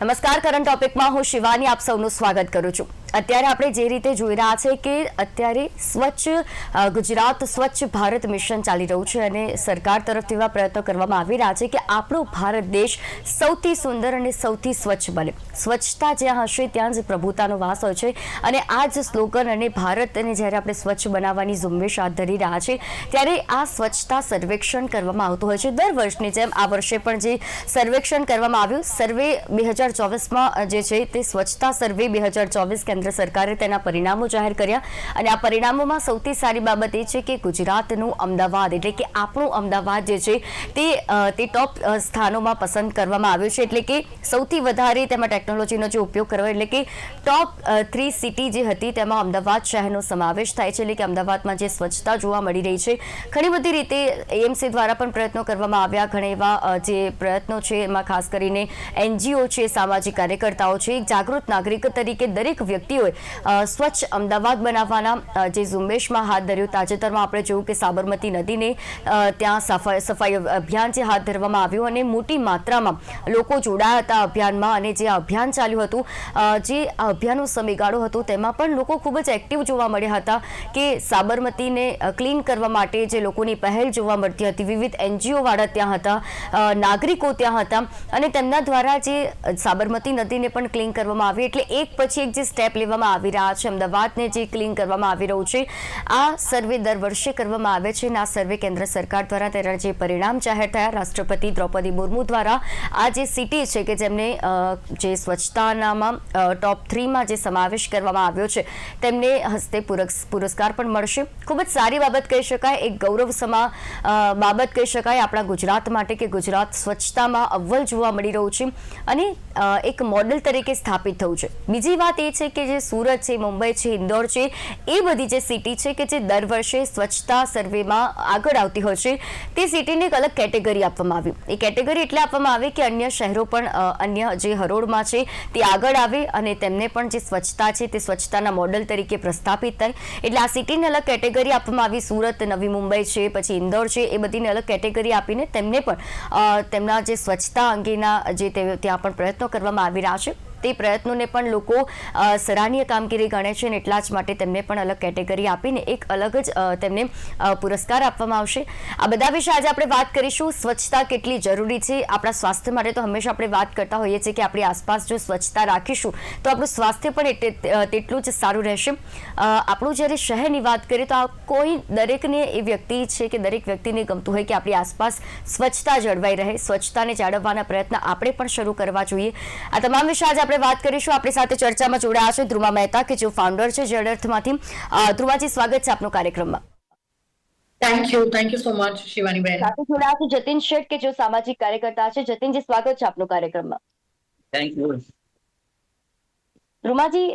નમસ્કાર, કરંટ ટોપિકમાં હું શિવાની આપ સૌનું સ્વાગત કરું છું। અત્યારે આપણે જે રીતે જોઈ રહ્યા છે કે અત્યારે ગુજરાત સ્વચ્છ ભારત મિશન ચાલી રહ્યું છે અને સરકાર તરફથી એવા પ્રયત્નો કરવામાં આવી રહ્યા છે કે આપણો ભારત દેશ સૌથી સુંદર અને સૌથી સ્વચ્છ બને। સ્વચ્છતા જ્યાં હશે ત્યાં જ પ્રભુતાનો વાસ હોય છે અને આ જ સ્લોગન અને ભારતને જ્યારે આપણે સ્વચ્છ બનાવવાની ઝુંબેશ હાથ ધરી રહ્યા છે ત્યારે આ સ્વચ્છતા સર્વેક્ષણ કરવામાં આવતું હોય છે। દર વર્ષની જેમ આ વર્ષે પણ જે સર્વેક્ષણ કરવામાં આવ્યું, સર્વે 2024માં જે છે તે સ્વચ્છતા સર્વે 2024 કેન્દ્ર સરકારે તેના પરિણામો જાહેર કર્યા અને આ પરિણામોમાં સૌથી સારી બાબત એ છે કે ગુજરાતનું અમદાવાદ એટલે કે આપણું અમદાવાદ જે છે તે ટોપ સ્થાનોમાં પસંદ કરવામાં આવ્યું છે। એટલે કે સૌથી વધારે તેમાં ટેકનોલોજીનો જે ઉપયોગ કરવો એટલે કે ટોપ 3 સિટી જે હતી તેમાં અમદાવાદ શહેરનો સમાવેશ થાય છે। એટલે કે અમદાવાદમાં જે સ્વચ્છતા જોવા મળી રહી છે ઘણી બધી રીતે એએમસી દ્વારા પણ પ્રયત્નો કરવામાં આવ્યા। ઘણા એવા જે પ્રયત્નો છે એમાં ખાસ કરીને એનજીઓ છે, સામાજિક કાર્યકર્તાઓ છે, એક જાગૃત નાગરિક તરીકે દરેક વ્યક્તિઓએ સ્વચ્છ અમદાવાદ બનાવવાના જે ઝુંબેશમાં હાથ ધર્યું। તાજેતરમાં આપણે જોયું કે સાબરમતી નદીને ત્યાં સફાઈ અભિયાન જે હાથ ધરવામાં આવ્યું અને મોટી માત્રામાં લોકો જોડાયા હતા અભિયાનમાં અને જે અભિયાન ચાલ્યું હતું, જે અભિયાનનો સમયગાળો હતો તેમાં પણ લોકો ખૂબ જ એક્ટિવ જોવા મળ્યા હતા કે સાબરમતીને ક્લીન કરવા માટે જે લોકોની પહેલ જોવા મળતી હતી। વિવિધ એનજીઓ વાળા ત્યાં હતા, નાગરિકો ત્યાં હતા અને તેમના દ્વારા જે સાબરમતી નદીને પણ ક્લીન કરવામાં આવી। એટલે એક પછી એક જે સ્ટેપ લેવામાં આવી રહ્યા છે, અમદાવાદને જે ક્લીન કરવામાં આવી રહ્યું છે, આ સર્વે દર વર્ષે કરવામાં આવે છે અને આ સર્વે કેન્દ્ર સરકાર દ્વારા તેના જે પરિણામ જાહેર થયા, રાષ્ટ્રપતિ દ્રૌપદી મુર્મુ દ્વારા આ જે સિટી છે કે જેમને જે સ્વચ્છતાનામાં ટોપ 3માં જે સમાવેશ કરવામાં આવ્યો છે તેમને હસ્તે પુરસ્કાર પણ મળશે। ખૂબ જ સારી બાબત કહી શકાય, એક ગૌરવસમા બાબત કહી શકાય આપણા ગુજરાત માટે કે ગુજરાત સ્વચ્છતામાં અવ્વલ જોવા મળી રહ્યું છે અને એક મોડેલ તરીકે સ્થાપિત થયું છે। બીજી વાત એ છે કે જે સુરત છે, મુંબઈ છે, ઇન્દોર છે, એ બધી જે સિટી છે કે જે દર વર્ષે સ્વચ્છતા સર્વેમાં આગળ આવતી હોય છે તે સિટીને એક અલગ કેટેગરી આપવામાં આવી। એ કેટેગરી એટલે આપવામાં આવી કે અન્ય શહેરો પણ અન્ય જે હરોળમાં છે તે આગળ આવે અને તેમને પણ જે સ્વચ્છતા છે તે સ્વચ્છતાના મોડેલ તરીકે પ્રસ્થાપિત થાય। એટલે આ સિટીને અલગ કેટેગરી આપવામાં આવી। સુરત, નવી મુંબઈ છે, પછી ઇન્દોર છે, એ બધીને અલગ કેટેગરી આપીને તેમને પણ તેમના જે સ્વચ્છતા અંગેના જે ત્યાં પણ પ્રયત્નો કરવામાં આવી રહ્યા છે તે પ્રયત્નોને પણ લોકો સરાહનીય કામગીરી ગણે છે અને એટલા જ માટે તેમને પણ અલગ કેટેગરી આપીને એક અલગ જ તેમને પુરસ્કાર આપવામાં આવશે। આ બધા વિશે આજે આપણે વાત કરીશું। સ્વચ્છતા કેટલી જરૂરી છે આપણા સ્વાસ્થ્ય માટે, તો હંમેશા આપણે વાત કરતા હોઈએ છીએ કે આપણી આસપાસ જો સ્વચ્છતા રાખીશું તો આપણું સ્વાસ્થ્ય પણ તેટલું જ સારું રહેશે। આપણું જ્યારે શહેરની વાત કરીએ તો કોઈ દરેકને એ વ્યક્તિ છે કે દરેક વ્યક્તિને ગમતું હોય કે આપણી આસપાસ સ્વચ્છતા જળવાઈ રહે, સ્વચ્છતાને જાળવવાના પ્રયત્ન આપણે પણ શરૂ કરવા જોઈએ। આ તમામ વિશે આજે આપણે વાત કરીશું। આપણી સાથે ચર્ચામાં જોડાયા છે ધ્રુવા મહેતા કે જે ફાઉન્ડર છે જળઅર્થમાંથી। ધ્રુવાજી, સ્વાગત છે આપનું કાર્યક્રમમાં। Thank you so much Shivani બેન। સાથે જોડાયા છે જતીન શેઠ કે જે સામાજિક કાર્યકર્તા છે। જતીનજી, સ્વાગત છે આપનું કાર્યક્રમમાં। Thank you. ધ્રુવાજી,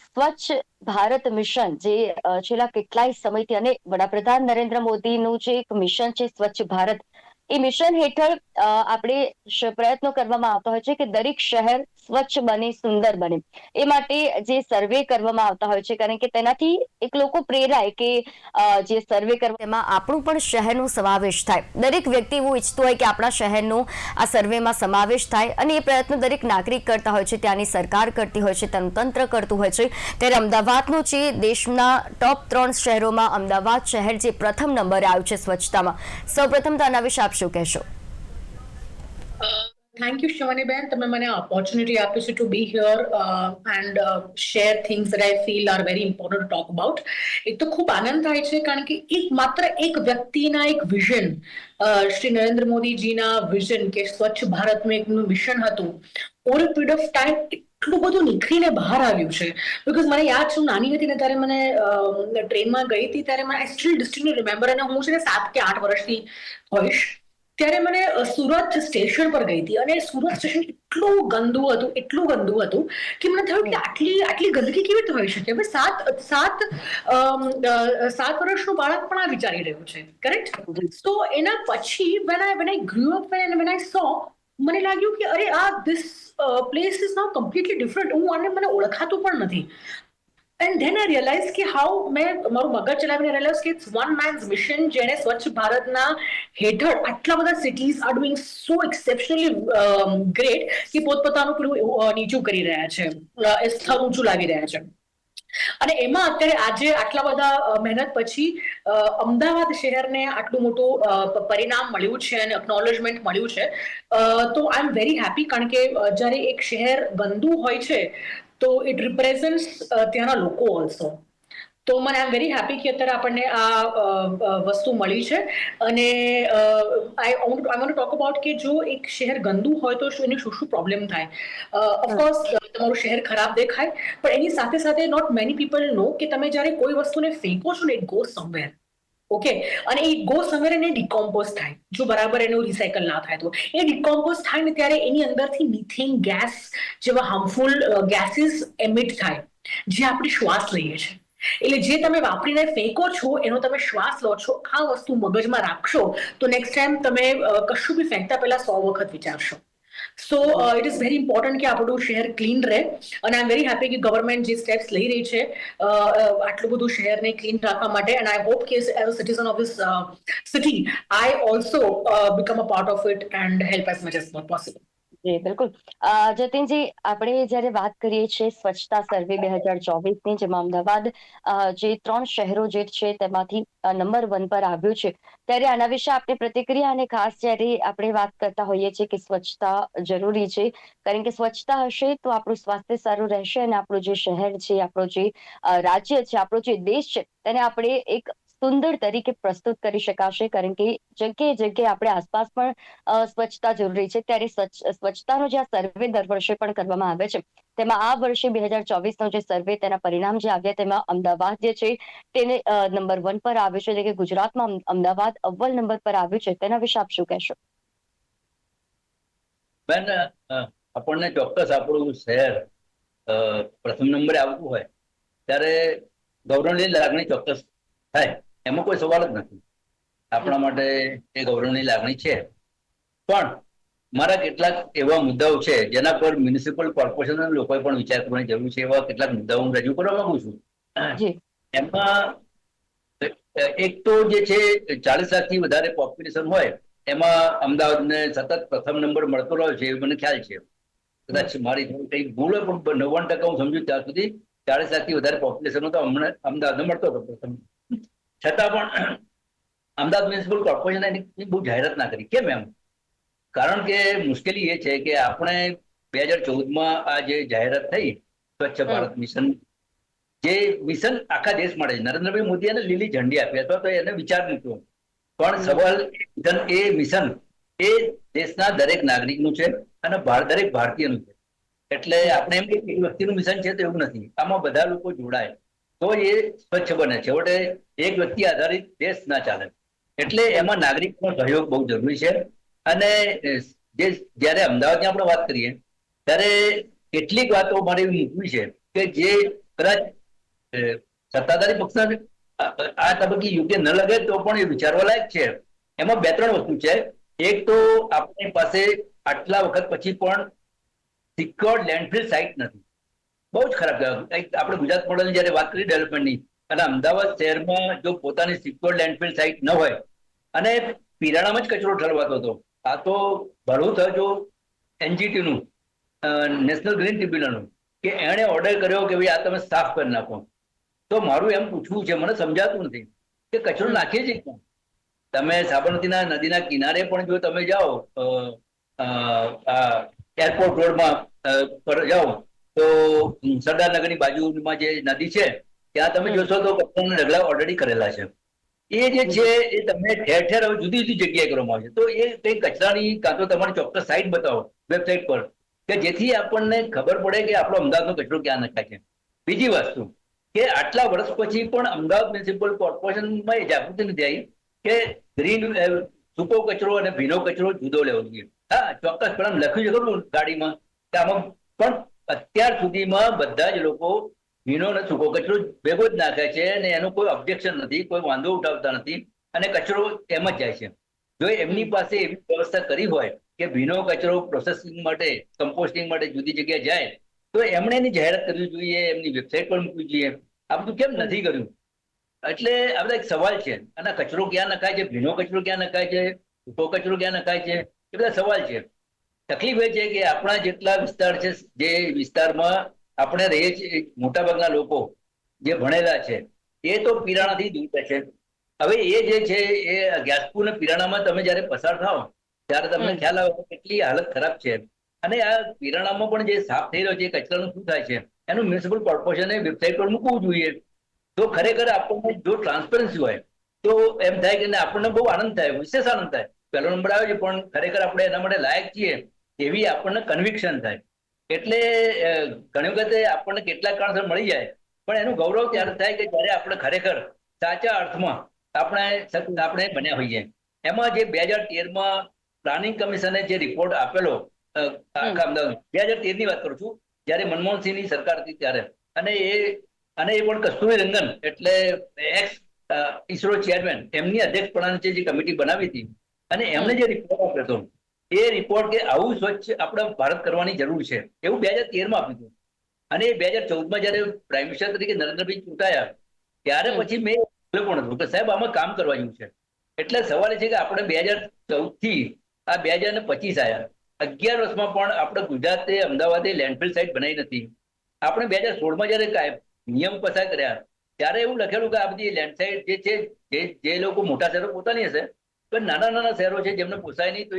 સ્વચ્છ ભારત મિશન જે છેલ્લા કેટલાય સમયથી અને વડાપ્રધાન નરેન્દ્ર મોદીનું જે એક મિશન છે સ્વચ્છ ભારત, એ મિશન હેઠળ આપણે પ્રયત્નો કરવામાં આવતા હોય છે કે દરેક શહેર સ્વચ્છ બને, સુંદર બને। એ માટે જે સર્વે કરવામાં આવતા હોય છે કારણ કે તેનાથી એક લોકો પ્રેરાય કે જે સર્વે કરવા તેમાં આપણું પણ શહેરનો સમાવેશ થાય। દરેક વ્યક્તિ એવું ઈચ્છતું હોય કે આપણા શહેરનો આ સર્વેમાં સમાવેશ થાય અને એ પ્રયત્નો દરેક નાગરિક કરતા હોય છે, ત્યાંની સરકાર કરતી હોય છે, તેનું તંત્ર કરતું હોય છે। ત્યારે અમદાવાદનું છે દેશના ટોપ 3 શહેરોમાં અમદાવાદ શહેર જે પ્રથમ નંબરે આવ્યું છે સ્વચ્છતામાં। સૌપ્રથમ તો આના વિશે આપ શું કહેશો? થેન્ક યુ શિવાની બેન, તમે મને ઓપોર્ચ્યુનિટી આપી છે to be here and share things that I feel are very important to talk about. એક તો ખૂબ આનંદ થાય છે કારણ કે માત્ર એક વ્યક્તિના એક વિઝન, શ્રી નરેન્દ્ર મોદીજીના વિઝન કે સ્વચ્છ ભારતનું એક મિશન હતું, over a period of time એટલું બધું નીકળીને બહાર આવ્યું છે। બિકોઝ મને યાદ છે, હું નાની હતી ને ત્યારે મને ટ્રેનમાં ગઈ હતી ત્યારે મને આઈ સ્ટીલ ડિસ્ટિંક્ટલી રિમેમ્બર, અને હું છે ને 7 કે 8 વર્ષની હોઈશ ત્યારે મને સુરત સ્ટેશન પર ગઈ હતી અને સુરત સ્ટેશન એટલું ગંદુ હતું કે મને થયું કે આટલી ગંદકી કેવી રીતે હોઈ શકે। હવે 7 વર્ષનું બાળક પણ આ વિચારી રહ્યું છે, કરેક્ટ? તો એના પછી when I grew up and when I saw, મને લાગ્યું કે અરે this place is now completely different। મને ઓળખાતું પણ નથી। And then I realized કે હાઉ મેં મારું મગજ ચલાવીને realized કે it's one man's mission જેણે સ્વચ્છ ભારતના હેઠળ આટલા બધા cities are doing so exceptionally great કે પોતપોતાનું પેલું નીચું કરી રહ્યા છે, સ્તર ઊંચું લાવી રહ્યા છે. અને એમાં અત્યારે આજે આટલા બધા મહેનત પછી અમદાવાદ શહેરને આટલું મોટું પરિણામ મળ્યું છે અને અકનોલેજમેન્ટ મળ્યું છે, તો આઈ એમ વેરી હેપી. કારણ કે જ્યારે એક શહેર ગંદુ હોય છે તો ઇટ રિપ્રેઝન્ટ્સ ત્યાંના લોકો ઓલ્સો. તો મને આઈ એમ વેરી હેપી કે અત્યારે આપણને આ વસ્તુ મળી છે. અને આઈ વોન્ટ ટોક અબાઉટ કે જો એક શહેર ગંદુ હોય તો એને શું શું પ્રોબ્લેમ થાય. ઓફકોર્સ તમારું શહેર ખરાબ દેખાય, પણ એની સાથે સાથે નોટ મેની પીપલ નો કે તમે જ્યારે કોઈ વસ્તુને ફેંકો છો ને ઇટ ગોઝ સમવેર. ઓકે, અને એ ગો સમવેર એને ડિકોમ્પોઝ થાય, જો બરાબર એનું રિસાયકલ ના થાય તો એ ડિકોમ્પોઝ થાય ને ત્યારે એની અંદરથી મિથેન ગેસ જેવા હાર્મફુલ ગેસીસ એમિટ થાય, જે આપણે શ્વાસ લઈએ છીએ. એટલે જે તમે વાપરીને ફેંકો છો એનો તમે શ્વાસ લો છો, આ વસ્તુ મગજમાં રાખશો તો નેક્સ્ટ ટાઈમ તમે કશું બી ફેંકતા પહેલા 100 વખત વિચારશો. So it is very important કે આપણું શહેર ક્લીન રહે. અને આઈ એમ વેરી હેપી કે ગવર્મેન્ટ જે સ્ટેપ્સ લઈ રહી છે આટલું બધું શહેરને ક્લીન રાખવા માટે. એન્ડ આઈ હોપ કે as a citizen of this city I also become a part of it and help as much as possible. જી બિલકુલ. જતીનજી, આપણે જ્યારે વાત કરીએ છીએ સ્વચ્છતા સર્વે 2024ની, જેમાં અમદાવાદ જે 3 શહેરો જે છે તેમાંથી નંબર 1 પર આવ્યું છે, ત્યારે આના વિશે આપની પ્રતિક્રિયા, અને ખાસ જ્યારે આપણે વાત કરતા હોઈએ છીએ કે સ્વચ્છતા જરૂરી છે, કારણ કે સ્વચ્છતા હશે તો આપણું સ્વાસ્થ્ય સારું રહેશે અને આપણું જે શહેર છે, આપણું જે રાજ્ય છે, આપણો જે દેશ છે, તેને આપણે એક સુંદર તરીકે પ્રસ્તુત કરી શકાશે. કારણ કે જગ્યાએ જગ્યાએ આપણે આસપાસ પણ સ્વચ્છતા જરૂરી છે. ત્યારે સ્વચ્છતાનો જે આ સર્વે દર વર્ષે પણ કરવામાં આવે છે, તેમાં આ વર્ષે 2024નો જે સર્વે, તેના પરિણામ જે આવ્યા, તેમાં અમદાવાદ જે છે તેને નંબર 1 પર આવ્યું છે, એટલે કે ગુજરાતમાં અમદાવાદ અવ્વલ નંબર પર આવ્યું છે. તેના વિશે આપ શું કહેશો? બેન, આપણને ચોક્કસ આપણું શહેર પ્રથમ નંબરે આવતું હોય ત્યારે ગૌરવની લાગણી ચોક્કસ થાય, એમાં કોઈ સવાલ જ નથી. આપણા માટે એ ગૌરવની લાગણી છે. પણ મારા કેટલાક એવા મુદ્દાઓ છે જેના પર મ્યુનિસિપલ કોર્પોરેશનના લોકોએ પણ વિચાર કરવાની જરૂર છે. એવા કેટલાક મુદ્દાઓ હું રજૂ કરવા માંગુ છું. એમાં એક તો જે છે 40 લાખથી વધારે પોપ્યુલેશન હોય એમાં અમદાવાદને સતત પ્રથમ નંબર મળતો રહ્યો છે, એવું મને ખ્યાલ છે. કદાચ મારી કઈ ભૂલ હોય પણ 99% હું સમજુ ત્યાં સુધી 40 લાખથી વધારે પોપ્યુલેશન તો હમણાં અમદાવાદને મળતો હતો પ્રથમ. છતાં પણ અમદાવાદ મ્યુનિસિપલ કોર્પોરેશન એની બહુ જાહેરાત ના કરી. કેમ એમ? કારણ કે મુશ્કેલી એ છે કે આપણે 2014માં આ જે જાહેરાત થઈ સ્વચ્છ ભારત મિશન, જે મિશન આખા દેશ માટે, નરેન્દ્રભાઈ મોદીએ એને લીલી ઝંડી આપી અથવા તો એને વિચાર મૂક્યો. પણ સવાલ એ મિશન એ દેશના દરેક નાગરિકનું છે અને દરેક ભારતીયનું છે. એટલે આપણે એમ કે એક વ્યક્તિનું મિશન છે તો એવું નથી, આમાં બધા લોકો જોડાય તો એ સ્વચ્છ બને. છેવટે એક વ્યક્તિ આધારિત દેશ ના ચાલે. એટલે એમાં નાગરિકનો સહયોગ બહુ જરૂરી છે. અને જયારે અમદાવાદની આપણે વાત કરીએ ત્યારે કેટલીક વાતો મારે એવી મૂકવી છે કે જે કદાચ સત્તાધારી પક્ષના આ તબક્કે યોગ્ય ન લાગે તો પણ એ વિચારવા લાયક છે. એમાં 2-3 વસ્તુ છે. એક તો આપણી પાસે આટલા વખત પછી પણ સિક્યોર્ડ લેન્ડફિલ સાઇટ નથી. બહુ જ ખરાબ કહેવાય. આપણે ગુજરાત મોડલની જયારે વાત કરી ડેવલપમેન્ટની, અને અમદાવાદ શહેરમાં જો પોતાની સિક્યોર્ડ લેન્ડફિલ સાઇટ ન હોય અને પીરાણામાં જ કચરો ઠલવાતો હતો. આ તો ભલું થયો એનજીટીનું, નેશનલ ગ્રીન ટ્રિબ્યુનલનું, કે એણે ઓર્ડર કર્યો કે ભાઈ આ તમે સાફ કરી નાખો. તો મારું એમ પૂછવું છે, મને સમજાતું નથી કે કચરો નાખીએ છીએ ક્યાં? તમે સાબરમતીના નદીના કિનારે પણ જો તમે જાઓ, એરપોર્ટ રોડમાં પર જાઓ તો સરદારનગરની બાજુમાં જે નદી છે ત્યાં તમે જોશો તો કચરાના ઢગલા ઓલરેડી કરેલા છે. એ જે છે એ તમે ઠેર ઠેર હવે જુદી જુદી જગ્યાએ કરવામાં આવે છે. તો એ કઈ કચરાની કાં તો તમારી ચોક્કસ સાઇટ બતાવો વેબસાઇટ પર, કે જેથી આપણને ખબર પડે કે આપણો અમદાવાદનો કચરો ક્યાં નખાય છે. બીજી વસ્તુ કે આટલા વર્ષ પછી પણ અમદાવાદ મ્યુનિસિપલ કોર્પોરેશનમાં એ જાગૃતિ નથી આવી કે ગ્રીન સૂકો કચરો અને ભીનો કચરો જુદો લેવો જોઈએ. હા, ચોક્કસ પણ લખ્યું છે ખરું ગાડીમાં કે આમાં, પણ અત્યાર સુધીમાં બધા જ લોકો ભીનો અને સૂકો કચરો ભેગો જ નાખે છે અને એનું કોઈ ઓબ્જેક્શન નથી, કોઈ વાંધો ઉઠાવતા નથી અને કચરો એમ જ જાય છે. જો એમની પાસે એવી વ્યવસ્થા કરી હોય કે ભીનો કચરો પ્રોસેસિંગ માટે, કમ્પોસ્ટિંગ માટે જુદી જગ્યાએ જાય તો એમણે એની જાહેરાત કરવી જોઈએ, એમની વેબસાઇટ પર મૂકવી જોઈએ. આ બધું કેમ નથી કર્યું? એટલે આ બધા એક સવાલ છે. અને કચરો ક્યાં નખાય છે, ભીનો કચરો ક્યાં નખાય છે, સૂકો કચરો ક્યાં નખાય છે, એ બધા સવાલ છે. તકલીફ એ છે કે આપણા જેટલા વિસ્તાર છે, જે વિસ્તારમાં આપણે રહીએ છીએ, મોટાભાગના લોકો જે ભણેલા છે એ તો પીરાણાથી દૂર છે. હવે એ જે છે એ ગ્યાસપુર ને પીરાણામાં તમે જયારે પસાર થાવ ત્યારે તમને ખ્યાલ આવે કે કેટલી હાલત ખરાબ છે. અને આ પીરાણામાં પણ જે સાફ થઈ રહ્યો છે કચરાનું શું થાય છે એનું મ્યુનિસિપલ કોર્પોરેશને વેબસાઇટ પર મૂકવું જોઈએ. તો ખરેખર આપણને જો ટ્રાન્સપરન્સી હોય તો એમ થાય કે આપણને બહુ આનંદ થાય, વિશેષ આનંદ થાય. પહેલો નંબર આવે છે, પણ ખરેખર આપણે એના માટે લાયક છીએ એવી આપણને કન્વિક્શન થાય. એટલે ઘણી વખતે આપણને કેટલાક કારણસર મળી જાય, પણ એનું ગૌરવ ત્યારે થાય કે જ્યારે આપણે ખરેખર સાચા અર્થમાં આપણે બન્યા હોઈએ. એમાં જે 2013માં પ્લાનિંગ કમિશને જે રિપોર્ટ આપેલો આખા અમદાવાદ, 2013 ની વાત કરું છું, જયારે મનમોહનસિંહની સરકાર હતી ત્યારે, અને એ પણ કસ્તુરી રંગન એટલે એક્સ ઇસરો ચેરમેન એમની અધ્યક્ષપણાની જે કમિટી બનાવી હતી, અને એમણે જે રિપોર્ટ આપ્યો હતો એ રિપોર્ટ કે આવું સ્વચ્છ આપણે ભારત કરવાની જરૂર છે એવું 2013માં આપ્યું હતું. અને 2014માં જયારે પ્રાઇમ મિનિસ્ટર તરીકે નરેન્દ્રભાઈ ચૂંટાયા ત્યારે પછી મેં પણ હતું કે સાહેબ આમાં કામ કરવા જેવું છે. એટલે સવાલ એ છે કે આપણે 2014 થી આ 2025 આવ્યા, 11 વર્ષમાં પણ આપણે ગુજરાતે અમદાવાદે લેન્ડફિલ સાઇટ બનાવી નથી. આપણે 2016માં જયારે નિયમ પસાર કર્યા ત્યારે એવું લખેલું કે આ બધી લેન્ડ સાઇટ જે છે, જે લોકો મોટા શહેરો પોતાની હશે, પણ નાના નાના શહેરો છે જેમને પોસાય નહીં તો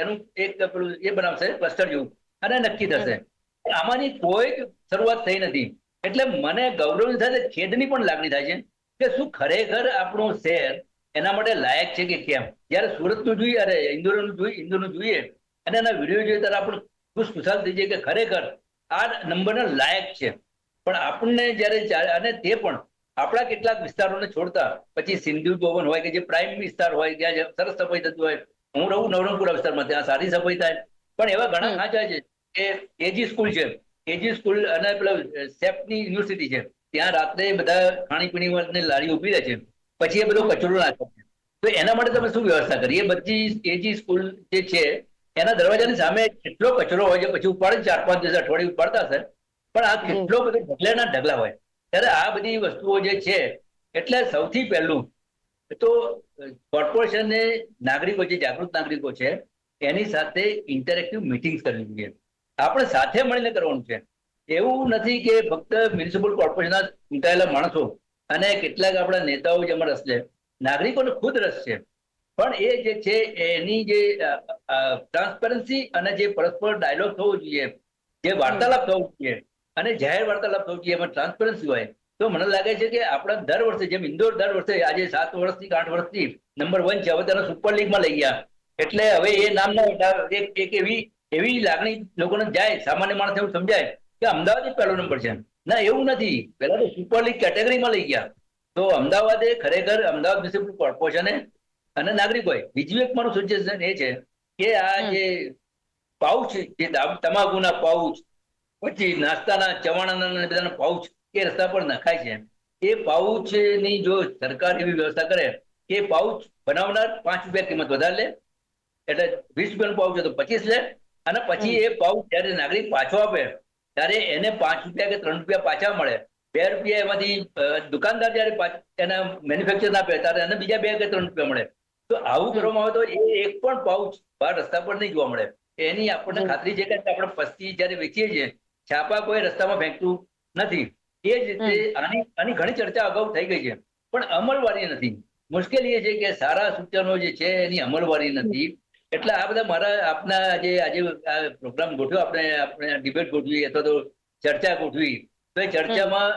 એનું એક પેલું એ બનાવશે ક્લસ્ટર જેવું અને નક્કી થશે. આમાંની કોઈ શરૂઆત થઈ નથી. એટલે મને ગૌરવ થાય, ખેદની પણ લાગણી થાય છે કે શું ખરેખર આપણું શહેર એના માટે લાયક છે કે કેમ. જયારે સુરતનું જોઈએ, અરે ઇન્દોરનું જોઈએ અને એના વિડીયો જોઈએ ત્યારે આપણે ખુશખુશાલ થઈ જાય કે ખરેખર આ નંબરના લાયક છે. પણ આપણને જયારે, અને તે પણ આપણા કેટલાક વિસ્તારોને છોડતા પછી સિંધુ ભવન હોય કે જે પ્રાઇમ વિસ્તાર હોય ત્યાં સરસ સફાઈ થતું હોય, હું રહું નવરંગપુરા વિસ્તારમાં, ત્યાં સારી સફાઈ થાય. પણ એવા ઘણા ખાંચા છે કે એજી સ્કૂલ છે, એજી સ્કૂલ અને પેલા સેફની યુનિવર્સિટી છે, ત્યાં રાત્રે બધા ખાણીપીણી લારી ઉભી રહે છે, પછી એ બધો કચરો નાખે છે. તો એના માટે તમે શું વ્યવસ્થા કરી? એ બધી એજી સ્કૂલ જે છે એના દરવાજાની સામે કેટલો કચરો હોય છે, પછી ઉપાડે 4-5 દિવસ અઠવાડિયે ઉપાડતા હશે, પણ આ કેટલો બધો ઢગલાના ઢગલા હોય. ત્યારે આ બધી વસ્તુઓ જે છે, એટલે સૌથી પહેલું તો કોર્પોરેશને નાગરિકો, જે જાગૃત નાગરિકો છે એની સાથે ઇન્ટરેક્ટિવ મિટિંગ્સ કરવી જોઈએ. આપણે સાથે મળીને કરવાનું છે. એવું નથી કે ફક્ત મ્યુનિસિપલ કોર્પોરેશનના ચૂંટાયેલા માણસો અને કેટલાક આપણા નેતાઓ જેમાં રસ લે, નાગરિકોને ખુદ રસ છે, પણ એ જે છે એની જે ટ્રાન્સપરન્સી અને જે પરસ્પર ડાયલોગ થવો જોઈએ, જે વાર્તાલાપ થવો જોઈએ અને જાહેર વાર્તાલાપ થવો જોઈએ, એમાં ટ્રાન્સપરન્સી હોય તો મને લાગે છે કે આપણા દર વર્ષે, જેમ ઇન્દોર દર વર્ષે આજે 7 વર્ષથી 8 વર્ષથી નંબર 1 છે, હવે તેને સુપર લીગમાં લઈ ગયા. એટલે હવે એ નામના એક એવી લાગણી લોકોને જાય, સામાન્ય માણસ એવું સમજાય કે અમદાવાદ પહેલો નંબર છે. ના, એવું નથી. પહેલા તો સુપર લીગ કેટેગરીમાં લઈ ગયા. તો અમદાવાદે ખરેખર અમદાવાદ મ્યુનિસિપલ કોર્પોરેશને અને નાગરિકોએ, બીજું એક મારું સજેશન એ છે કે આ જે પાઉચ, જે તમાકુના પાઉચ, પછી નાસ્તાના ચવાણાના બધાના પાઉચ એ રસ્તા પર નખાય છે, એ પાઉચની જો સરકાર એવી વ્યવસ્થા કરે કે પાઉચ બનાવનાર 5 રૂપિયા કિંમત વધારે લે, એટલે 20 રૂપિયાનું પાઉચ તો 25 લે, અને પછી એ પાઉચ જયારે નાગરિક પાછો આપે ત્યારે એને 5 રૂપિયા કે 3 રૂપિયા પાછા મળે. 2 રૂપિયા એમાંથી દુકાનદાર જયારે એના મેન્યુફેક્ચર આપે ત્યારે એને બીજા 2 કે 3 રૂપિયા મળે. તો આવું કરવામાં આવે તો એ એક પણ પાઉચ બહાર રસ્તા પર નહીં જોવા મળે. એની આપણને ખાતરી છે કે આપણે પસ્તી જયારે વેચીએ છીએ, છાપા કોઈ રસ્તામાં ફેંકતું નથી. એ જ રીતે આની ઘણી ચર્ચા અગાઉ થઈ ગઈ છે, પણ અમલવારી નથી. મુશ્કેલી એ છે કે સારા સૂચનો જે છે એની અમલવારી નથી. એટલે આ બધા મારા આપના આજે આ પ્રોગ્રામ ગોઠવ્યો, આપણે ડિબેટ ગોઠવી અથવા તો ચર્ચા ગોઠવી, તો એ ચર્ચામાં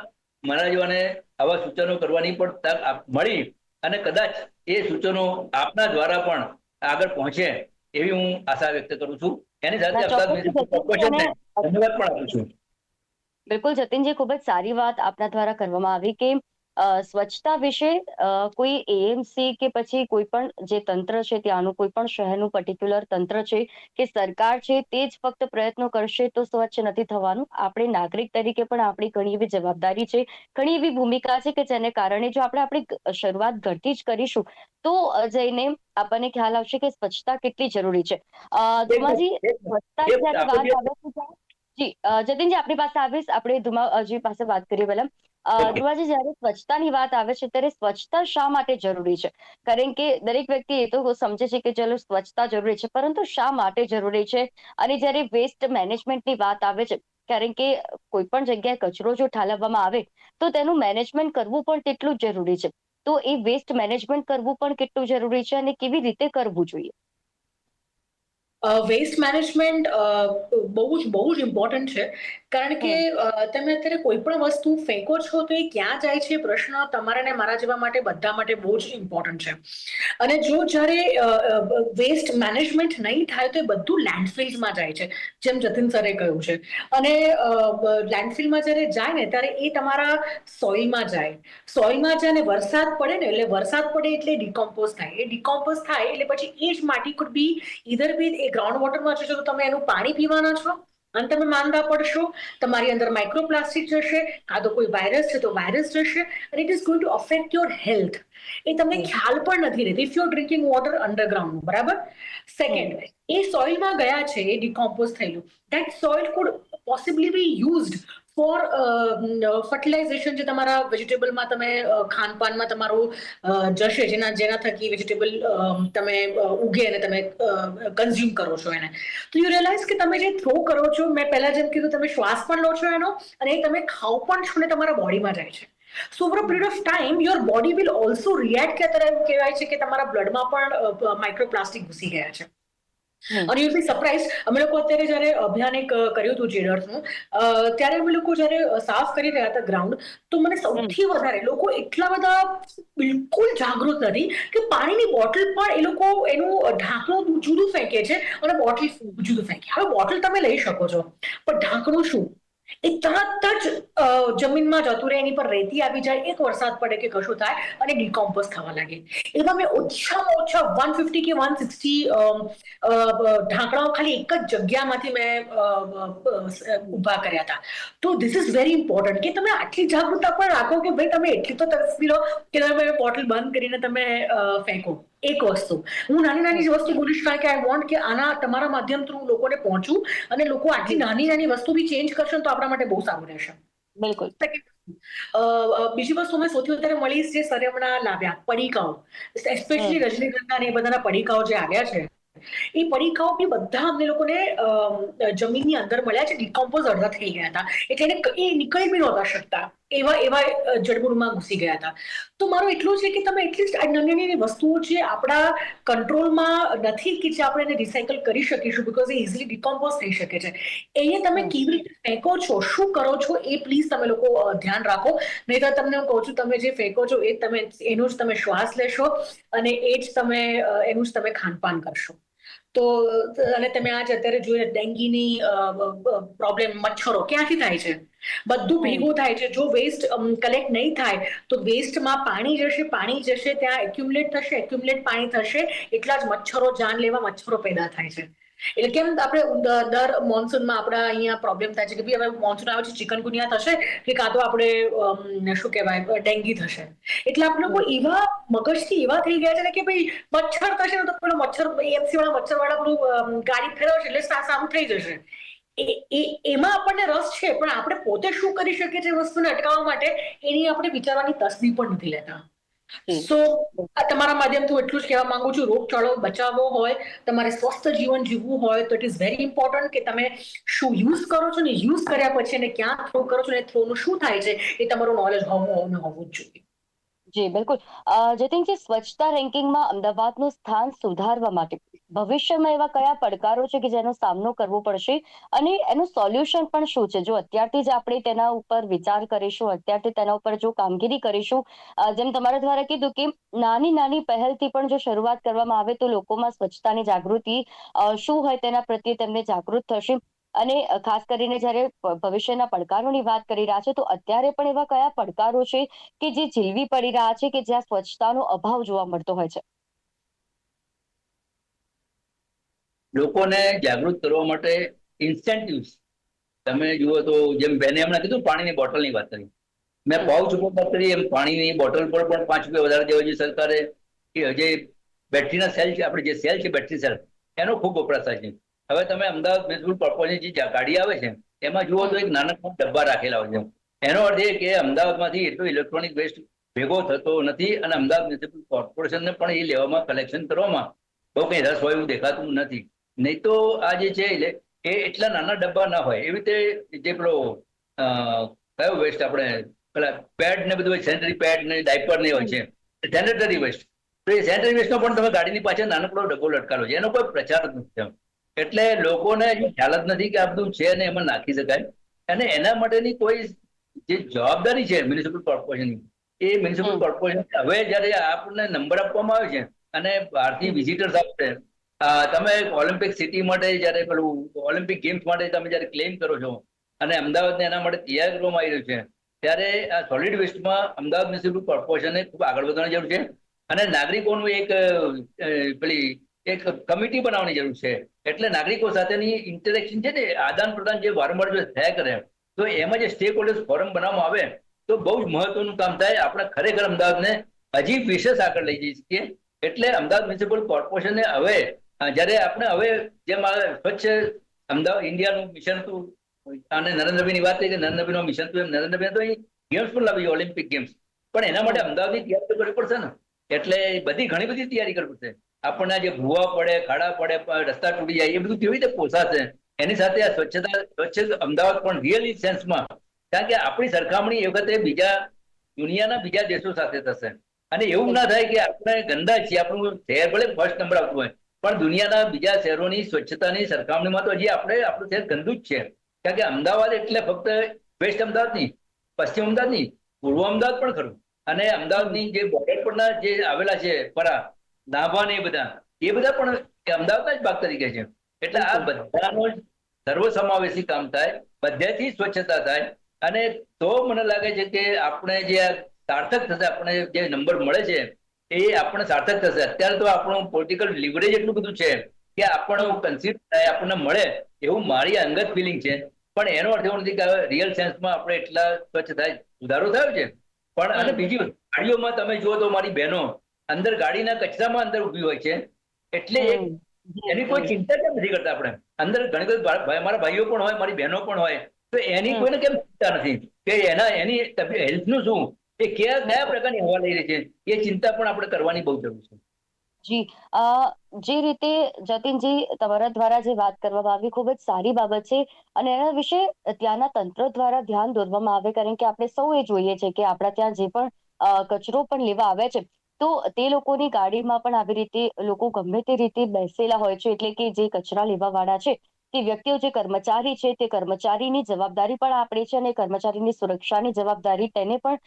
મારા જેવાને આવા સૂચનો કરવાની પણ તક મળી, અને કદાચ એ સૂચનો આપના દ્વારા પણ આગળ પહોંચે એવી હું આશા વ્યક્ત કરું છું. એની સાથે ધન્યવાદ પણ આપું છું. બિલકુલ જતીનજી, ખૂબ જ સારી વાત આપના દ્વારા કરવામાં આવી કે સ્વચ્છતા વિશે કોઈ એએમસી કે પછી કોઈ પણ જે તંત્ર છે ત્યાંનું, કોઈ પણ શહેરનું પર્ટિક્યુલર તંત્ર છે કે સરકાર છે, તે જ ફક્ત પ્રયત્નો કરશે તો સ્વચ્છ નથી થવાનું. આપણે નાગરિક તરીકે પણ આપણી ઘણી એવી જવાબદારી છે, ઘણી એવી ભૂમિકા છે કે જેને કારણે જો આપણે આપણી શરૂઆત ઘરથી જ કરીશું તો જઈને આપણને ખ્યાલ આવશે કે સ્વચ્છતા કેટલી જરૂરી છે. ધુમાજી, સ્વચ્છતાની જ્યારે વાત આવે છે, જી જતીનજી આપણી પાસે આવીશ, આપણે ધુમાજી પાસે વાત કરીએ પહેલા. Okay. ધ્રુવાજી, જ્યારે સ્વચ્છતાની વાત આવે છે ત્યારે સ્વચ્છતા શા માટે જરૂરી છે? કારણ કે દરેક વ્યક્તિ એ તો સમજે છે કે ચલો સ્વચ્છતા જરૂરી છે, પરંતુ શા માટે જરૂરી છે? અને જ્યારે વેસ્ટ મેનેજમેન્ટની વાત આવે છે, કારણ કે કોઈ પણ જગ્યાએ કચરો જો ઠાલવવામાં આવે તો તેનું મેનેજમેન્ટ કરવું પણ તેટલું જ જરૂરી છે. તો એ વેસ્ટ મેનેજમેન્ટ કરવું પણ કેટલું જરૂરી છે અને કેવી રીતે કરવું જોઈએ? વેસ્ટ મેનેજમેન્ટ બહુ જ ઇમ્પોર્ટન્ટ છે, કારણ કે હમ. તમે અત્યારે કોઈ પણ વસ્તુ ફેંકો છો તો એ ક્યાં જાય છે પ્રશ્ન તમારા ને મારા જેવા માટે બધા માટે બહુ જ ઇમ્પોર્ટન્ટ છે. અને જો જ્યારે વેસ્ટ મેનેજમેન્ટ નહીં થાય તો એ બધું લેન્ડફિલ્સમાં જાય છે, જેમ જતીન સરે કહ્યું છે. અને લેન્ડફિલમાં જ્યારે જાય ને ત્યારે એ તમારા સોઇલમાં જાય. સોઇલમાં જાય અને વરસાદ પડે ને, એટલે વરસાદ પડે એટલે ડિકોમ્પોઝ થાય. એ ડિકોમ્પોઝ થાય એટલે પછી એ જ માટી could be either be a ground વોટરમાં જશો તો તમે એનું પાણી પીવાના છો અને તમે માંદા પડશો. તમારી અંદર માઇક્રોપ્લાસ્ટિક જશે, કાં તો કોઈ વાયરસ છે તો વાયરસ જશે, અને it is going to affect your health. એ તમને ખ્યાલ પણ નથી રહેતી if you are drinking water underground, બરાબર? સેકન્ડ, એ સોઇલમાં ગયા છે, એ ડિકોમ્પોઝ થયેલું, that soil could possibly be used for fertilization, જે તમારા વેજીટેબલમાં તમે ખાનપાનમાં તમારું જશે, જેના થકી વેજીટેબલ તમે ઉગે અને તમે કન્ઝ્યુમ કરો છો એને. તો યુ રિયલાઇઝ કે તમે જે થ્રો કરો છો, મેં પહેલા જેમ કીધું, તમે શ્વાસ પણ લો છો એનો, અને એ તમે ખાઓ પણ છો ને તમારા બોડીમાં જાય છે. So over a period of time your body will also react, કે અત્યારે એવું કહેવાય છે કે તમારા બ્લડમાં પણ માઇક્રોપ્લાસ્ટિક ઘૂસી ગયા છે. અને યુ બી સરપ્રાઇઝ, અમે લોકો અત્યારે જ્યારે અભિયાન એક કર્યું હતું જેડર્સનું, ત્યારે અમે લોકો જ્યારે સાફ કરી રહ્યા હતા ગ્રાઉન્ડ, તો મને સૌથી વધારે લોકો એટલા બધા બિલકુલ જાગૃત નથી કે પાણીની બોટલ પણ એ લોકો એનું ઢાંકણું જુદું ફેંકે છે અને બોટલ જુદું ફેંકે. હવે બોટલ તમે લઈ શકો છો, પણ ઢાંકણું શું? એ તરત જ જમીનમાં જતું રહે, એની પર રેતી આવી જાય, એક વરસાદ પડે કે કશું થાય અને ડિકોમ્પોઝ થવા લાગે. એવા મેં ઓછામાં ઓછા 150 કે 160 ઢાંકણાઓ ખાલી એક જ જગ્યામાંથી મેં ઊભા કર્યા હતા. તો ધીસ ઇઝ વેરી ઇમ્પોર્ટન્ટ કે તમે આટલી જાગૃતતા પણ રાખો કે ભાઈ તમે એટલી તો તરસી લો કે તમે બોટલ બંધ કરીને તમે ફેંકો. એક વસ્તુ હું નાની વસ્તુ બોલીશ, કારણ કે આઈ વોન્ટ કે આના તમારા માધ્યમ થ્રુ લોકોને પહોંચું, અને લોકો આટલી નાની વસ્તુ બી ચેન્જ કરશે તો આપણા માટે બહુ સારું રહેશે. બિલકુલ. બીજી વસ્તુ મેં સૌથી વધારે મળીશ, જે સરે હમણાં લાવ્યા પડીકાઓ, એસ્પેશિયલી રજનીગંધા અને એ બધાના પડીકાઓ જે આવ્યા છે, એ પડીકાઓ બી બધા અમને લોકોને જમીનની અંદર મળ્યા છે, ડિકોમ્પોઝ અડધા થઈ ગયા હતા, એટલે એ નીકળી બી નહોતા શકતા, એવા જડમૂળમાં ઘૂસી ગયા હતા. તો મારું એટલું છે કે તમે એટલીસ્ટ આ નાની વસ્તુઓ જે આપણા કંટ્રોલમાં નથી કે જે આપણે એને રિસાયકલ કરી શકીશું, બીકોઝ એ ઇઝીલી ડિકોમ્પોઝ થઈ શકે છે, એને તમે કેવી રીતે ફેંકો છો, શું કરો છો, એ પ્લીઝ તમે લોકો ધ્યાન રાખો. નહીં તો તમને હું કહું છું, તમે જે ફેંકો છો એ તમે એનું જ તમે શ્વાસ લેશો અને એ જ તમે એનું જ તમે ખાનપાન કરશો. તો અને તમે આજ અત્યારે જોઈએ ડેન્ગ્યુની પ્રોબ્લેમ, મચ્છરો ક્યાંથી થાય છે? બધું ભેગું થાય છે. જો વેસ્ટ કલેક્ટ નહીં થાય તો વેસ્ટમાં પાણી જશે, ત્યાં એક્યુમ્યુલેટ પાણી થશે, એટલા જ મચ્છરો જાનલેવા મચ્છરો પેદા થાય છે. એટલે કેમ આપણે દર મોન્સૂનમાં આપણા અહીંયા પ્રોબ્લેમ થાય છે કે ભાઈ હવે મોન્સૂન આવે છે, ચિકનગુનિયા થશે કે કાં તો આપણે શું કહેવાય ડેન્ગ્યુ થશે. એટલે આપણે લોકો એવા મગજથી એવા થઈ ગયા છે ને કે ભાઈ મચ્છર થશે ને તો પેલો મચ્છર એમસી વાળા મચ્છરવાળા પેલું ગાડી ફેરવશે એટલે સારું થઈ જશે. એમાં આપણને રસ છે, પણ આપણે પોતે શું કરી શકીએ છીએ વસ્તુને અટકાવવા માટે, એની આપણે વિચારવાની તસ્દી પણ નથી લેતા. સો આ તમારા માધ્યમથી હું એટલું જ કહેવા માંગુ છું, રોગચાળો બચાવવો હોય, તમારે સ્વસ્થ જીવન જીવવું હોય તો ઇટ ઇઝ વેરી ઇમ્પોર્ટન્ટ કે તમે શું યુઝ કરો છો ને યુઝ કર્યા પછી એને ક્યાં થ્રો કરો છો ને થ્રોનું શું થાય છે એ તમારું નોલેજ હોવું જ જોઈએ. જી બિલકુલ. જતીનજી, સ્વચ્છતા રેન્કિંગમાં અમદાવાદનું સ્થાન સુધારવા માટે ભવિષ્યમાં એવા કયા પડકારો છે કે જેનો સામનો કરવો પડશે અને એનું સોલ્યુશન પણ શું છે? જો અત્યારથી જ આપણે તેના ઉપર વિચાર કરીશું, અત્યારથી તેના ઉપર જો કામગીરી કરીશું, જેમ તમારા દ્વારા કીધું કે નાની પહેલથી પણ જો શરૂઆત કરવામાં આવે તો લોકોમાં સ્વચ્છતાની જાગૃતિ શું હોય તેના પ્રત્યે તેમને જાગૃત થશે. અને ખાસ કરીને જ્યારે ભવિષ્યના પડકારોની વાત કરી રહ્યા છે, તો અત્યારે પણ એવા કયા પડકારો છે કે જે ઝીલવી પડી રહ્યા છે કે જ્યાં સ્વચ્છતાનો અભાવ જોવા મળતો હોય છે? લોકોને જાગૃત કરવા માટે ઇન્સેન્ટિવ્સ તમે જુઓ તો, જેમ બેને હમણાં કીધું પાણીની બોટલની વાત કરી, મેં પાઉચ ઉપર વાત કરી, એમ પાણીની બોટલ પર પણ 5 રૂપિયા વધારે દેવા જોઈએ સરકારે. કે જે બેટરીના સેલ છે, આપણે જે સેલ છે બેટરી સેલ, એનો ખૂબ વપરાશ થાય છે. હવે તમે અમદાવાદ મ્યુનિસિપલ કોર્પોરેશનની જે ગાડી આવે છે એમાં જુઓ તો એક નાના ડબ્બા રાખેલા હોય છે, એનો અર્થ એ કે અમદાવાદમાંથી એટલો ઇલેક્ટ્રોનિક વેસ્ટ ભેગો થતો નથી અને અમદાવાદ મ્યુનિસિપલ કોર્પોરેશનને પણ એ લેવામાં કલેક્શન કરવામાં બહુ કંઈ રસ હોય એવું દેખાતું નથી. નહીં તો આ જે છે એ એટલા નાના ડબ્બા ના હોય. એવી રીતે જે પેલો કયો વેસ્ટ આપણે પેલા પેડ ને બધું સેનિટરી પેડ ને ડાયપર ને હોય છે, સેનિટરી વેસ્ટ. તો એ સેનિટરી વેસ્ટનો પણ તમે ગાડીની પાછળ નાનકડો ડબ્બો લટકારો છે, એનો કોઈ પ્રચાર જ નથી. એટલે લોકોને હજુ ખ્યાલ જ નથી કે આ બધું છે ને એમાં નાખી શકાય. અને એના માટેની કોઈ જે જવાબદારી છે મ્યુનિસિપલ કોર્પોરેશનની, એ મ્યુનિસિપલ કોર્પોરેશન હવે જયારે આપણને નંબર આપવામાં આવે છે અને બહારથી વિઝિટર્સ આવશે, તમે ઓલિમ્પિક સિટી માટે જયારે પેલું ઓલિમ્પિક ગેમ્સ માટે તમે જયારે ક્લેમ કરો છો અને અમદાવાદને એના માટે તૈયાર કરવામાં આવી રહ્યું છે, ત્યારે આ સોલિડ વેસ્ટમાં અમદાવાદ મ્યુનિસિપલ કોર્પોરેશને ખૂબ આગળ વધવાની જરૂર છે અને નાગરિકોનું એક કમિટી બનાવવાની જરૂર છે. એટલે નાગરિકો સાથેની ઇન્ટરેક્શન છે ને, આદાન પ્રદાન જે વારંવાર જો થયા કરે, તો એમાં જે સ્ટેક હોલ્ડર્સ ફોરમ બનાવવામાં આવે તો બહુ જ મહત્વનું કામ થાય. આપણે ખરેખર અમદાવાદને હજી વિશેષ આગળ લઈ જઈ શકીએ. એટલે અમદાવાદ મ્યુનિસિપલ કોર્પોરેશને હવે જયારે આપણે હવે જેમ સ્વચ્છ અમદાવાદ ઇન્ડિયાનું મિશન હતું અને નરેન્દ્રભાઈની વાત થઈ કે નરેન્દ્રભાઈનું મિશન હતું, એમ નરેન્દ્રભાઈ તો ગેમ્સ પણ લાવી ઓલિમ્પિક ગેમ્સ, પણ એના માટે અમદાવાદની તૈયારી કરવી પડશે ને. એટલે ઘણી બધી તૈયારી કરવી પડશે. આપણને જે ભૂવા પડે, ખાડા પડે, રસ્તા તૂટી જાય, એ બધું કેવી રીતે પોસાશે? એની સાથે આ સ્વચ્છ અમદાવાદ પણ રિયલી સેન્સમાં, કારણ કે આપણી સરખામણી એ વખતે દુનિયાના બીજા દેશો સાથે થશે. અને એવું ના થાય કે આપણે ગંદા છીએ, આપણું શહેર ભલે ફર્સ્ટ નંબર આવતું હોય, પણ દુનિયાના બીજા શહેરોની સ્વચ્છતાની સરખામણીમાં તો હજી આપણું શહેર ગંદુ જ છે. કારણ કે અમદાવાદ એટલે ફક્ત વેસ્ટ અમદાવાદ નહીં, પશ્ચિમ અમદાવાદ નહીં, પૂર્વ અમદાવાદ પણ ખરું. અને અમદાવાદની જે બોર્ડર પરના જે આવેલા છે પરા, નાભા ને એ બધા પણ અમદાવાદના જ ભાગ તરીકે છે. એટલે આ બધાનો સર્વસમાવેશી કામ થાય, બધેથી સ્વચ્છતા થાય, અને તો મને લાગે છે કે આપણે જે સાર્થક થશે, આપણે જે નંબર મળે છે એ આપણને સાર્થક થશે. અત્યારે તો આપણું પોલિટિકલ લિવરેજ એટલું બધું છે કે આપણને કન્સિડર થાય, આપણને મળે એવું મારી અંગત ફિલિંગ છે. પણ એનો અર્થ એવો નથી કે રિયલ સેન્સમાં આપણે એટલા સ્વચ્છ થાય, સુધારો થયો છે. પણ અને બીજી ગાડીઓમાં તમે જુઓ તો મારી બહેનો અંદર ગાડીના કચરામાં અંદર ઉભી હોય છે, એટલે એની કોઈ ચિંતા કેમ નથી કરતા? આપણે અંદર ઘણી બધી મારા ભાઈઓ પણ હોય, મારી બહેનો પણ હોય, તો એની કોઈને કેમ ચિંતા નથી કે એની હેલ્થનું શું, એ કયા પ્રકારની હવા લઈ રહી છે, એ ચિંતા પણ આપણે કરવાની બહુ જરૂર છે. જી, જે રીતે જતીનજી તમારા દ્વારા જે વાત કરવામાં આવી ખૂબ જ સારી બાબત છે અને એના વિશે ત્યાંના તંત્ર દ્વારા ધ્યાન દોરવામાં આવે, કારણ કે આપણે સૌ એ જોઈએ છે કે આપણા ત્યાં જે પણ કચરો પણ લેવા આવે છે તો તે લોકોની ગાડીમાં પણ આવી રીતે લોકો ગમે તે રીતે બેસેલા હોય છે. એટલે કે જે કચરા લેવા વાળા છે તે વ્યક્તિઓ, જે કર્મચારી છે, તે કર્મચારીની જવાબદારી પણ આપણે છે અને કર્મચારીની સુરક્ષાની જવાબદારી તેને પણ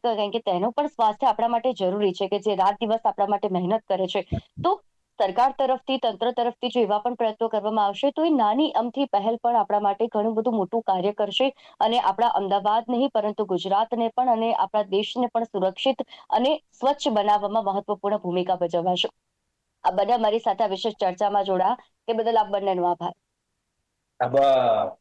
કારણ કે તેનું પણ સ્વાસ્થ્ય આપણા માટે જરૂરી છે, કે જે રાત દિવસ આપણા માટે મહેનત કરે છે. તો સરકાર તરફથી, તંત્ર તરફથી જો એવા પણ પ્રયત્નો કરવામાં આવશે તો એ નાની અમથી પહેલ પણ આપણા માટે ઘણું બધું મોટું કાર્ય કરશે અને આપણા અમદાવાદ નહીં પરંતુ ગુજરાતને પણ અને આપણા દેશને પણ સુરક્ષિત અને સ્વચ્છ બનાવવામાં મહત્વપૂર્ણ ભૂમિકા ભજવશે. આ બધા મારી સાથે આ વિશેષ ચર્ચામાં જોડાયા તે બદલ આપ બંનેનો આભાર. આભાર.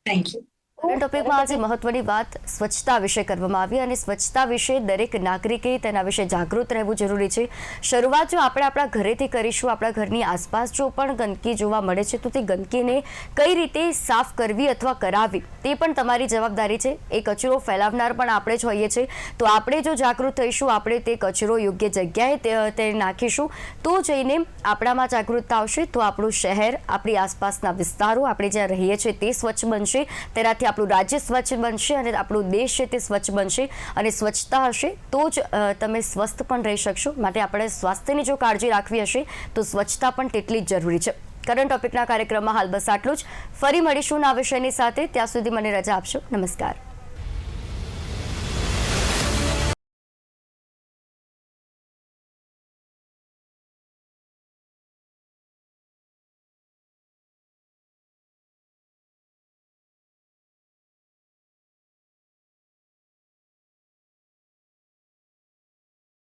Thank you. કરંટ ટોપિકમાં આજે મહત્વની વાત સ્વચ્છતા વિશે કરવામાં આવી અને સ્વચ્છતા વિશે દરેક નાગરિકે તેના વિશે જાગૃત રહેવું જરૂરી છે. શરૂઆત જો આપણે આપણા ઘરેથી કરીશું, આપણા ઘરની આસપાસ જો પણ ગંદકી જોવા મળે છે તો તે ગંદકીને કઈ રીતે સાફ કરવી અથવા કરાવવી તે પણ તમારી જવાબદારી છે. એ કચરો ફેલાવનાર પણ આપણે જ હોઈએ છીએ, તો આપણે જો જાગૃત થઈશું, આપણે તે કચરો યોગ્ય જગ્યાએ તે નાખીશું તો જઈને આપણામાં જાગૃતતા આવશે, તો આપણું શહેર, આપણી આસપાસના વિસ્તારો, આપણે જ્યાં રહીએ છીએ તે સ્વચ્છ બનશે. તેનાથી આપણું રાજ્ય સ્વચ્છ બનશે અને આપણું દેશ છે તે સ્વચ્છ બનશે. અને સ્વચ્છતા હશે તો જ તમે સ્વસ્થ પણ રહી શકશો. માટે આપણે સ્વાસ્થ્યની જો કાળજી રાખવી હશે તો સ્વચ્છતા પણ તેટલી જ જરૂરી છે. કરંટ ટોપિકના કાર્યક્રમમાં હાલ બસ આટલું જ. ફરી મળીશું નવા વિષયની સાથે. ત્યાં સુધી મને રજા આપશો. નમસ્કાર.